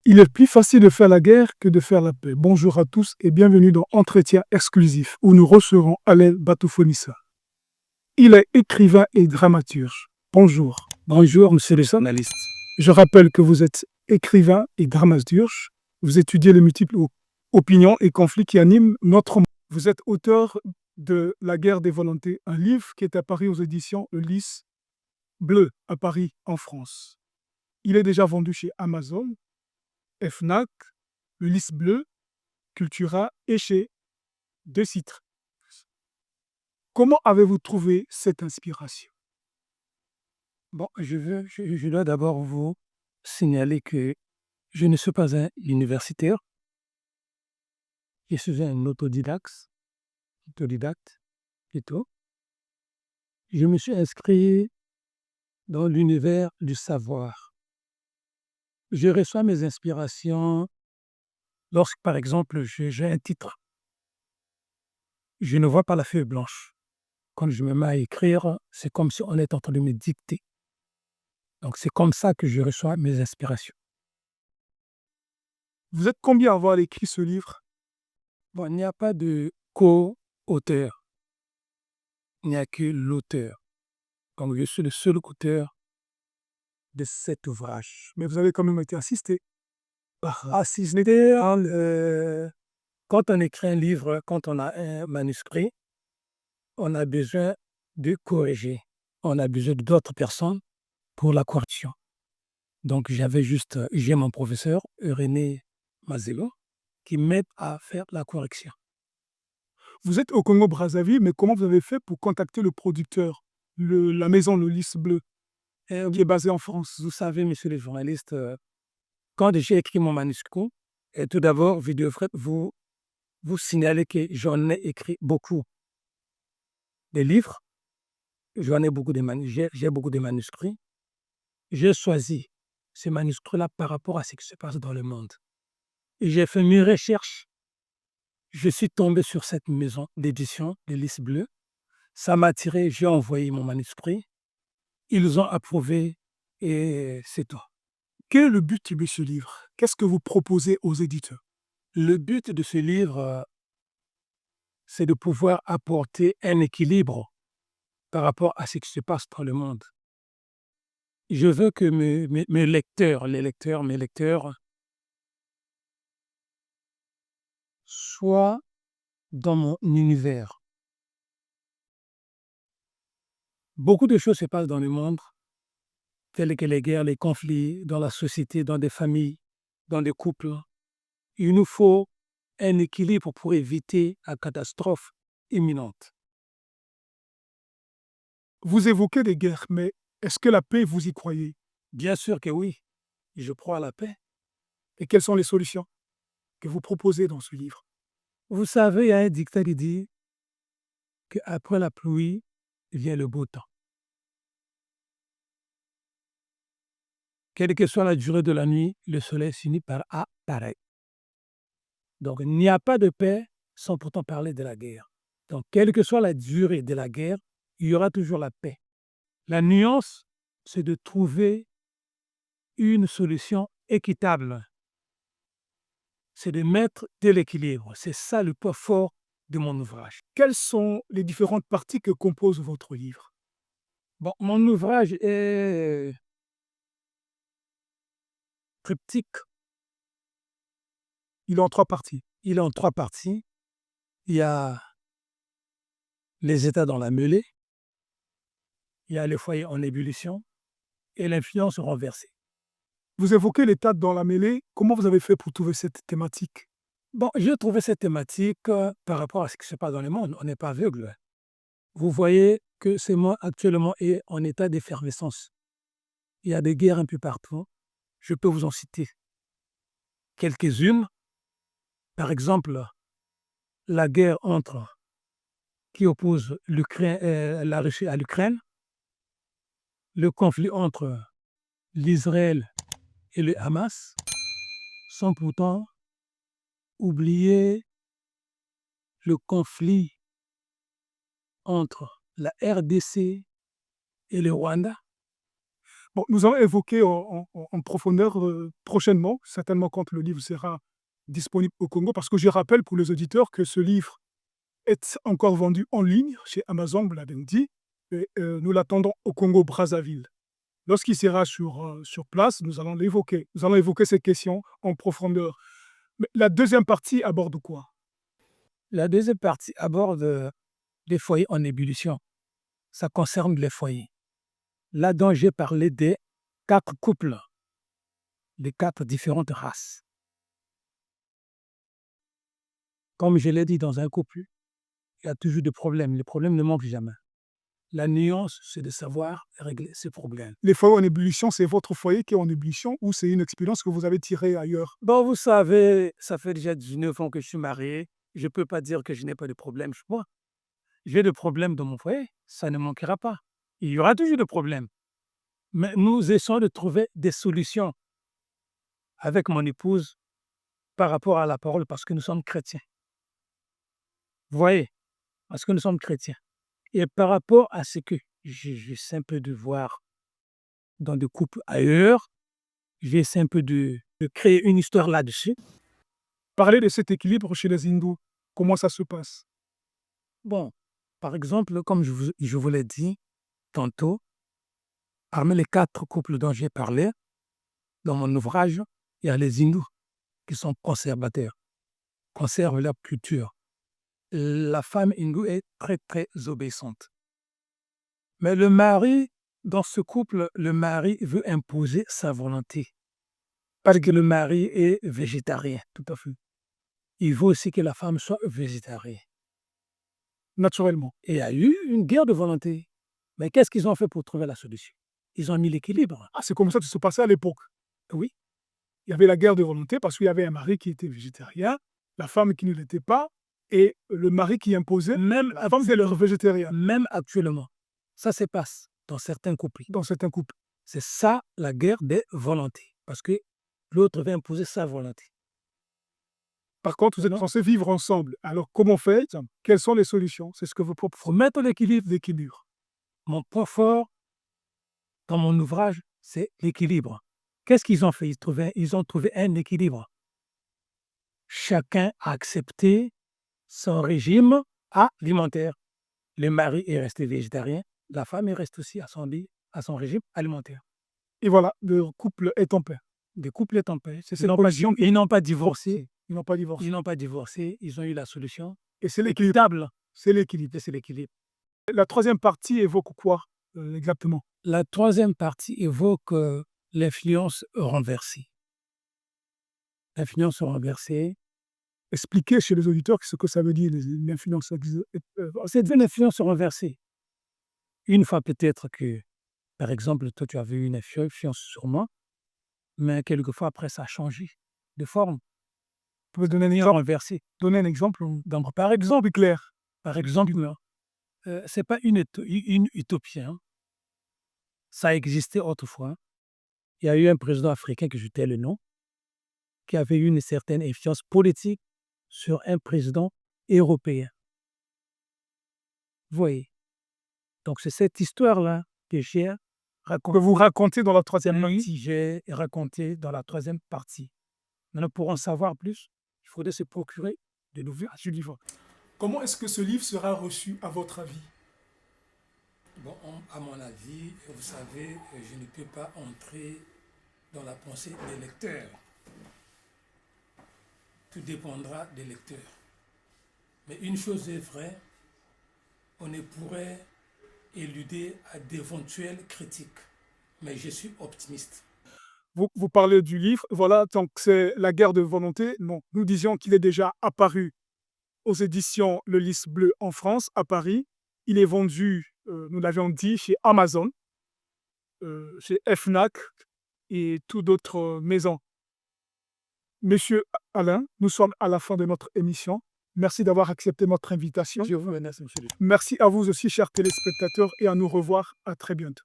Il est plus facile de faire la guerre que de faire la paix. Bonjour à tous et bienvenue dans Entretien exclusif où nous recevons Alain Batoufonissa. Il est écrivain et dramaturge. Bonjour. Bonjour, monsieur le journaliste. Je rappelle que vous êtes écrivain et dramaturge. Vous étudiez les multiples opinions et conflits qui animent notre monde. Vous êtes auteur de La guerre des volontés, un livre qui est apparu aux éditions Le Lys Bleu à Paris, en France. Il est déjà vendu chez Amazon, Fnac, Le Lys Bleu, Cultura et chez De Citre. Comment avez-vous trouvé cette inspiration? Bon, je dois d'abord vous signaler que je ne suis pas un universitaire, je suis un autodidacte plutôt. Je me suis inscrit dans l'univers du savoir. Je reçois mes inspirations lorsque, par exemple, j'ai un titre. Je ne vois pas la feuille blanche. Quand je me mets à écrire, c'est comme si on était en train de me dicter. Donc, c'est comme ça que je reçois mes inspirations. Vous êtes combien à avoir écrit ce livre? Bon, il n'y a pas de co-auteur, il n'y a que l'auteur. Donc, je suis le seul auteur de cet ouvrage. Mais vous avez quand même été assisté. Assisté, quand on écrit un livre, quand on a un manuscrit, on a besoin de corriger. On a besoin d'autres personnes pour la correction. Donc, j'ai mon professeur, René Mazelo, qui m'aide à faire la correction. Vous êtes au Congo-Brazzaville, mais comment vous avez fait pour contacter le producteur, la maison Le Lys Bleu, qui est basée en France? Vous savez, monsieur le journaliste, quand j'ai écrit mon manuscrit, tout d'abord, je devrais vous signaler que j'en ai écrit beaucoup. Des livres, j'en ai beaucoup j'ai beaucoup de manuscrits. J'ai choisi ces manuscrits-là par rapport à ce qui se passe dans le monde. Et j'ai fait mes recherches. Je suis tombé sur cette maison d'édition, de Lys Bleu. Ça m'a attiré, j'ai envoyé mon manuscrit. Ils ont approuvé et c'est tout. Quel est le but de ce livre? Qu'est-ce que vous proposez aux éditeurs? Le but de ce livre, c'est de pouvoir apporter un équilibre par rapport à ce qui se passe dans le monde. Je veux que mes lecteurs, mes lecteurs soient dans mon univers. Beaucoup de choses se passent dans le monde, telles que les guerres, les conflits dans la société, dans des familles, dans des couples. Il nous faut un équilibre pour éviter la catastrophe imminente. Vous évoquez des guerres, mais est-ce que la paix, vous y croyez? Bien sûr que oui, je crois à la paix. Et quelles sont les solutions que vous proposez dans ce livre? Vous savez, il y a un dictat qui dit qu'après la pluie vient le beau temps. Quelle que soit la durée de la nuit, le soleil finit par apparaître. Donc, il n'y a pas de paix sans pourtant parler de la guerre. Donc, quelle que soit la durée de la guerre, il y aura toujours la paix. La nuance, c'est de trouver une solution équitable. C'est de mettre de l'équilibre. C'est ça le point fort de mon ouvrage. Quelles sont les différentes parties que compose votre livre? Bon, mon ouvrage est triptyque. Il est en 3 parties. Il est en 3 parties. Il y a les états dans la mêlée, il y a le foyer en ébullition et l'influence renversée. Vous évoquez l'état dans la mêlée. Comment vous avez fait pour trouver cette thématique? Bon, j'ai trouvé cette thématique par rapport à ce qui se passe dans le monde. On n'est pas aveugle. Vous voyez que ce monde actuellement est en état d'effervescence. Il y a des guerres un peu partout. Je peux vous en citer quelques-unes. Par exemple, la guerre qui oppose la Russie à l'Ukraine, le conflit entre l'Israël et le Hamas, sans pourtant oublier le conflit entre la RDC et le Rwanda. Bon, nous allons évoquer en profondeur prochainement, certainement quand le livre sera disponible au Congo, parce que je rappelle pour les auditeurs que ce livre est encore vendu en ligne chez Amazon, vous l'avez dit, et nous l'attendons au Congo-Brazzaville. Lorsqu'il sera sur place, nous allons l'évoquer. Nous allons évoquer ces questions en profondeur. Mais la deuxième partie aborde quoi? La deuxième partie aborde les foyers en ébullition. Ça concerne les foyers. Là dont j'ai parlé des 4 couples, des 4 différentes races. Comme je l'ai dit, dans un couple, il y a toujours des problèmes. Les problèmes ne manquent jamais. La nuance, c'est de savoir régler ces problèmes. Les foyers en ébullition, c'est votre foyer qui est en ébullition ou c'est une expérience que vous avez tirée ailleurs? Bon, vous savez, ça fait déjà 19 ans que je suis marié. Je ne peux pas dire que je n'ai pas de problème chez moi. J'ai des problèmes dans mon foyer, ça ne manquera pas. Il y aura toujours des problèmes. Mais nous essayons de trouver des solutions avec mon épouse par rapport à la parole parce que nous sommes chrétiens. Vous voyez? Parce que nous sommes chrétiens. Et par rapport à ce que j'essaie un peu de voir dans des couples ailleurs, j'essaie un peu de créer une histoire là-dessus. Parlez de cet équilibre chez les hindous. Comment ça se passe? Bon, par exemple, comme je vous l'ai dit tantôt, parmi les 4 couples dont j'ai parlé, dans mon ouvrage, il y a les hindous qui sont conservateurs, conservent leur culture. La femme hindoue est très, très obéissante. Mais le mari, dans ce couple, le mari veut imposer sa volonté. Parce que le mari est végétarien, tout à fait. Il veut aussi que la femme soit végétarienne. Naturellement. Et il y a eu une guerre de volonté. Mais qu'est-ce qu'ils ont fait pour trouver la solution? Ils ont mis l'équilibre. Ah, c'est comme ça que ça se passait à l'époque. Oui, Il y avait la guerre de volonté parce qu'il y avait un mari qui était végétarien, la femme qui ne l'était pas, et le mari qui imposait, même, la femme c'est leur végétarien même actuellement, ça se passe dans certains couples. dans certains couples. C'est ça la guerre des volontés. Parce que l'autre veut imposer sa volonté. Par contre, vous êtes Non. censés vivre ensemble. Alors, comment faites? Quelles sont les solutions? C'est ce que vous Il faut proposez. mettre l'équilibre. L'équilibre. Mon point fort dans mon ouvrage, c'est l'équilibre. Qu'est-ce qu'ils ont fait? Ils ont trouvé un équilibre. Chacun a accepté son régime alimentaire. Le mari est resté végétarien, la femme est restée aussi à son régime alimentaire. Et voilà, le couple est en paix. Le couple est en paix. C'est cette position. Ils n'ont pas divorcé. Ils n'ont pas divorcé. Ils n'ont pas divorcé. Ils ont eu la solution Et c'est l'équilibre. équitable. C'est l'équilibre. C'est l'équilibre. La troisième partie évoque quoi exactement? La troisième partie évoque l'influence renversée. L'influence renversée, Expliquez chez les auditeurs ce que ça veut dire, l'influence. c'est de l'influence renversée. Une fois peut-être que, par exemple, toi tu avais eu une influence sur moi, mais quelquefois après ça a changé de forme. Vous pouvez donner un Influence exemple? renversée. Donner un exemple Donc, par exemple clair. par exemple, c'est pas une utopie. Hein. Ça a existé autrefois. Il y a eu un président africain que je tais le nom, qui avait eu une certaine influence politique sur un président européen. Vous voyez? Donc, c'est cette histoire-là que j'ai Que vous racontez dans la troisième racontée, partie. j'ai raconté dans la troisième partie. Maintenant, pour en savoir plus, il faudrait se procurer de l'ouvrage du livre. Comment est-ce que ce livre sera reçu à votre avis? Bon, à mon avis, vous savez, je ne peux pas entrer dans la pensée des lecteurs. Tout dépendra des lecteurs. Mais une chose est vraie, on ne pourrait éluder à d'éventuelles critiques. Mais je suis optimiste. Vous parlez du livre, voilà, donc c'est La guerre de volonté. Non, nous disions qu'il est déjà apparu aux éditions Le Lys Bleu en France, à Paris. Il est vendu, nous l'avions dit, chez Amazon, chez Fnac et toutes d'autres maisons. Monsieur Alain, nous sommes à la fin de notre émission. Merci d'avoir accepté notre invitation. Je vous remercie, monsieur. Merci à vous aussi, chers téléspectateurs, et à nous revoir à très bientôt.